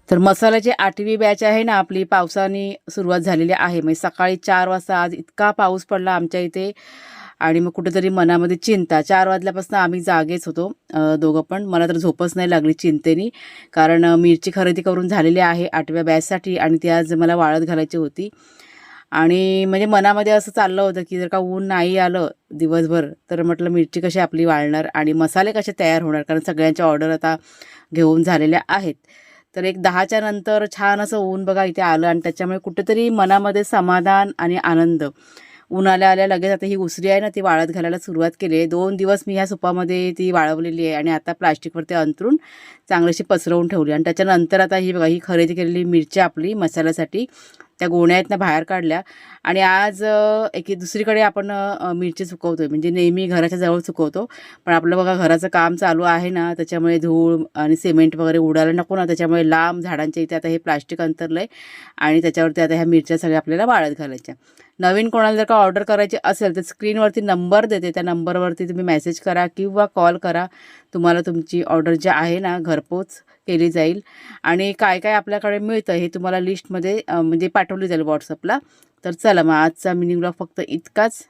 तर मसाल्याची 8वी बॅच आहे ना आपली, पावसाने सुरुवात झालेली आहे. म्हणजे सकाळी 4 वाजता आज इतका पाऊस पडला आमच्या इथे आणि मग कुठेतरी मनामध्ये चिंता. 4 वाजल्यापासून आम्ही जागेच होतो दोघं पण. मला तर झोपच नाही लागली चिंतेनी. कारण मिरची खरेदी करून झालेली आहे 8व्या बॅचसाठी आणि ती आज मला वाळत घालायची होती. आणि म्हणजे मनामध्ये असं चाललं होतं, की जर का ऊन नाही आलं दिवसभर, तर म्हटलं मिरची कशी आपली वाळणार आणि मसाले कसे तयार होणार, कारण सगळ्यांच्या ऑर्डर आता घेऊन झालेल्या आहेत. तर एक 10च्या नंतर छान असं ऊन बघा इथे आलं आणि त्याच्यामुळे कुठेतरी मनामध्ये समाधान आणि आनंद. ऊन आल्या लगेच आता ही उसरी आहे ना, ती वाळत घालायला सुरुवात केली आहे. 2 दिवस मी ह्या सुपामध्ये ती वाळवलेली आहे आणि आता प्लास्टिकवरती अंथरून चांगलीशी पसरवून ठेवली आणि त्याच्यानंतर आता ही बघा, ही खरेदी केलेली मिरची आपली मसाल्यासाठी त्या गोण्या आहेत ना बाहेर काढल्या आणि आज दुसरीकडे आपण मिरची सुकवतो आहे. म्हणजे नेहमी घराच्या जवळ सुकवतो, पण आपलं बघा घराचं काम चालू आहे ना, त्याच्यामुळे धूळ आणि सिमेंट वगैरे उडायला नको ना, त्याच्यामुळे लांब झाडांच्या इथे आता हे प्लास्टिक अंथरलं आहे आणि त्याच्यावरती आता ह्या मिरच्या सगळ्या आपल्याला वाळत घालायच्या. नवीन कोणाला जर का ऑर्डर करायची असेल तर स्क्रीनवरती नंबर देते, त्या नंबरवरती तुम्ही मेसेज करा किंवा कॉल करा. तुम्हाला तुमची ऑर्डर जी आहे ना घरपोच केली जाईल आणि काय काय आपल्याकडे मिळतं हे तुम्हाला लिस्टमध्ये म्हणजे पाठवली जाईल व्हॉट्सअपला. तर चला मग आजचा मिनी ब्लॉग फक्त इतकाच.